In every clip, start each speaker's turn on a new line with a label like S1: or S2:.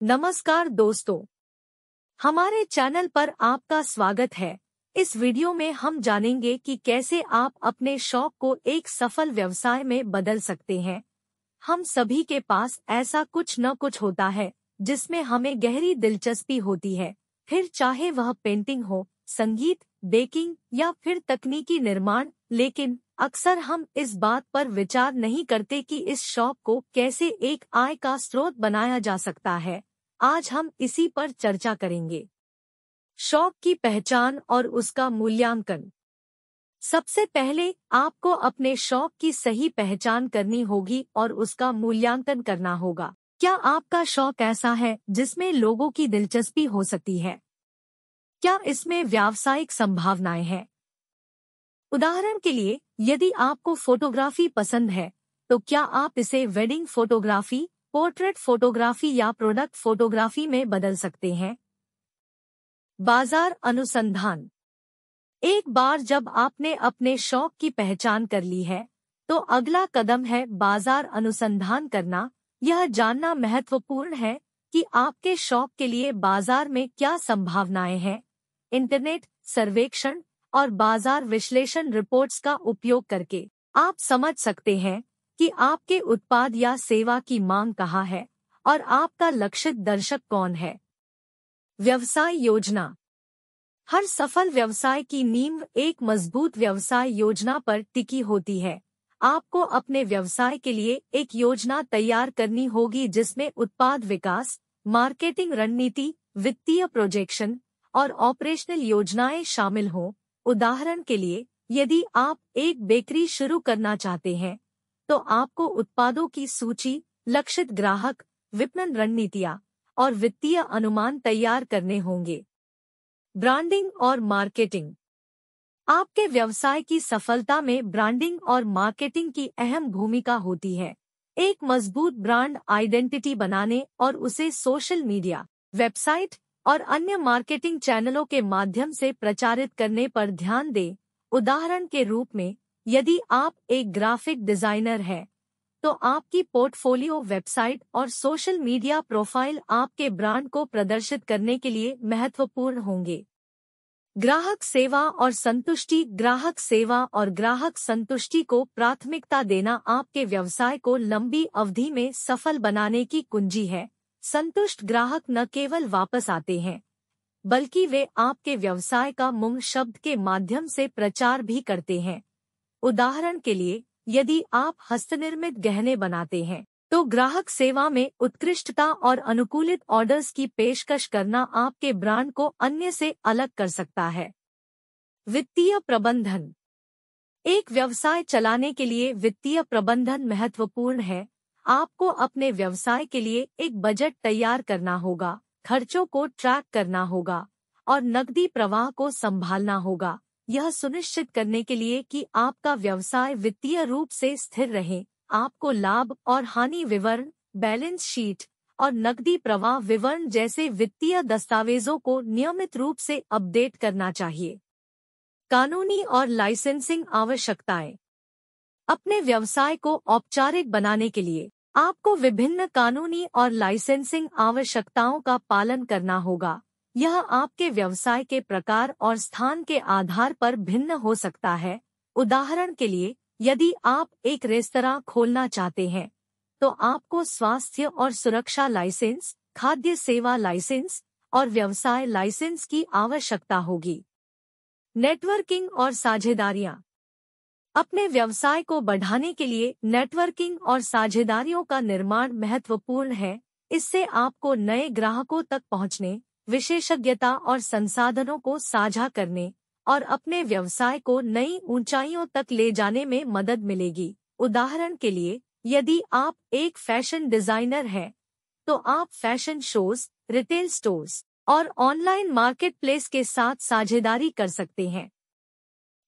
S1: नमस्कार दोस्तों, हमारे चैनल पर आपका स्वागत है। इस वीडियो में हम जानेंगे कि कैसे आप अपने शौक को एक सफल व्यवसाय में बदल सकते हैं। हम सभी के पास ऐसा कुछ न कुछ होता है जिसमें हमें गहरी दिलचस्पी होती है, फिर चाहे वह पेंटिंग हो, संगीत, बेकिंग या फिर तकनीकी निर्माण। लेकिन अक्सर हम इस बात पर विचार नहीं करते कि इस शौक को कैसे एक आय का स्रोत बनाया जा सकता है। आज हम इसी पर चर्चा करेंगे। शौक की पहचान और उसका मूल्यांकन। सबसे पहले आपको अपने शौक की सही पहचान करनी होगी और उसका मूल्यांकन करना होगा। क्या आपका शौक ऐसा है जिसमें लोगों की दिलचस्पी हो सकती है? क्या इसमें व्यावसायिक संभावनाएं हैं? उदाहरण के लिए, यदि आपको फोटोग्राफी पसंद है, तो क्या आप इसे वेडिंग फोटोग्राफी, पोर्ट्रेट फोटोग्राफी या प्रोडक्ट फोटोग्राफी में बदल सकते हैं? बाजार अनुसंधान। एक बार जब आपने अपने शौक की पहचान कर ली है, तो अगला कदम है बाजार अनुसंधान करना। यह जानना महत्वपूर्ण है कि आपके शौक के लिए बाजार में क्या संभावनाएं हैं। इंटरनेट सर्वेक्षण और बाजार विश्लेषण रिपोर्ट्स का उपयोग करके आप समझ सकते हैं कि आपके उत्पाद या सेवा की मांग कहाँ है और आपका लक्षित दर्शक कौन है। व्यवसाय योजना। हर सफल व्यवसाय की नींव एक मजबूत व्यवसाय योजना पर टिकी होती है। आपको अपने व्यवसाय के लिए एक योजना तैयार करनी होगी जिसमें उत्पाद विकास, मार्केटिंग रणनीति, वित्तीय प्रोजेक्शन और ऑपरेशनल योजनाएं शामिल हों। उदाहरण के लिए, यदि आप एक बेकरी शुरू करना चाहते हैं, तो आपको उत्पादों की सूची, लक्षित ग्राहक, विपणन रणनीतियां और वित्तीय अनुमान तैयार करने होंगे। ब्रांडिंग और मार्केटिंग। आपके व्यवसाय की सफलता में ब्रांडिंग और मार्केटिंग की अहम भूमिका होती है। एक मजबूत ब्रांड आइडेंटिटी बनाने और उसे सोशल मीडिया, वेबसाइट और अन्य मार्केटिंग चैनलों के माध्यम से प्रचारित करने पर ध्यान दें। उदाहरण के रूप में, यदि आप एक ग्राफिक डिजाइनर हैं, तो आपकी पोर्टफोलियो, वेबसाइट और सोशल मीडिया प्रोफाइल आपके ब्रांड को प्रदर्शित करने के लिए महत्वपूर्ण होंगे। ग्राहक सेवा और संतुष्टि। ग्राहक सेवा और ग्राहक संतुष्टि को प्राथमिकता देना आपके व्यवसाय को लंबी अवधि में सफल बनाने की कुंजी है। संतुष्ट ग्राहक न केवल वापस आते हैं, बल्कि वे आपके व्यवसाय का मूल शब्द के माध्यम से प्रचार भी करते हैं। उदाहरण के लिए, यदि आप हस्तनिर्मित गहने बनाते हैं, तो ग्राहक सेवा में उत्कृष्टता और अनुकूलित ऑर्डर्स की पेशकश करना आपके ब्रांड को अन्य से अलग कर सकता है। वित्तीय प्रबंधन। एक व्यवसाय चलाने के लिए वित्तीय प्रबंधन महत्वपूर्ण है। आपको अपने व्यवसाय के लिए एक बजट तैयार करना होगा, खर्चों को ट्रैक करना होगा और नकदी प्रवाह को संभालना होगा। यह सुनिश्चित करने के लिए कि आपका व्यवसाय वित्तीय रूप से स्थिर रहे, आपको लाभ और हानि विवरण, बैलेंस शीट और नकदी प्रवाह विवरण जैसे वित्तीय दस्तावेजों को नियमित रूप से अपडेट करना चाहिए। कानूनी और लाइसेंसिंग आवश्यकताएं। अपने व्यवसाय को औपचारिक बनाने के लिए आपको विभिन्न कानूनी और लाइसेंसिंग आवश्यकताओं का पालन करना होगा। यह आपके व्यवसाय के प्रकार और स्थान के आधार पर भिन्न हो सकता है। उदाहरण के लिए, यदि आप एक रेस्तरां खोलना चाहते हैं, तो आपको स्वास्थ्य और सुरक्षा लाइसेंस, खाद्य सेवा लाइसेंस और व्यवसाय लाइसेंस की आवश्यकता होगी। नेटवर्किंग और साझेदारियां। अपने व्यवसाय को बढ़ाने के लिए नेटवर्किंग और साझेदारियों का निर्माण महत्वपूर्ण है। इससे आपको नए ग्राहकों तक पहुंचने, विशेषज्ञता और संसाधनों को साझा करने और अपने व्यवसाय को नई ऊंचाइयों तक ले जाने में मदद मिलेगी। उदाहरण के लिए, यदि आप एक फैशन डिजाइनर हैं, तो आप फैशन शोज, रिटेल स्टोर्स और ऑनलाइन मार्केटप्लेस के साथ साझेदारी कर सकते हैं।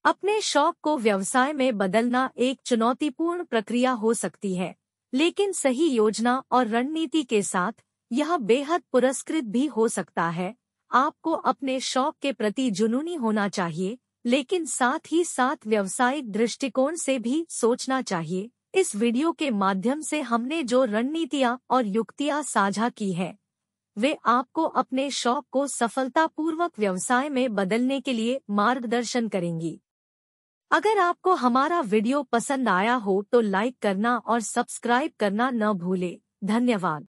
S1: अपने शौक को व्यवसाय में बदलना एक चुनौतीपूर्ण प्रक्रिया हो सकती है, लेकिन सही योजना और रणनीति के साथ यह बेहद पुरस्कृत भी हो सकता है। आपको अपने शौक के प्रति जुनूनी होना चाहिए, लेकिन साथ ही साथ व्यावसायिक दृष्टिकोण से भी सोचना चाहिए। इस वीडियो के माध्यम से हमने जो रणनीतियाँ और युक्तियाँ साझा की है, वे आपको अपने शौक को सफलतापूर्वक व्यवसाय में बदलने के लिए मार्गदर्शन करेंगी। अगर आपको हमारा वीडियो पसंद आया हो तो लाइक करना और सब्सक्राइब करना न भूलें। धन्यवाद।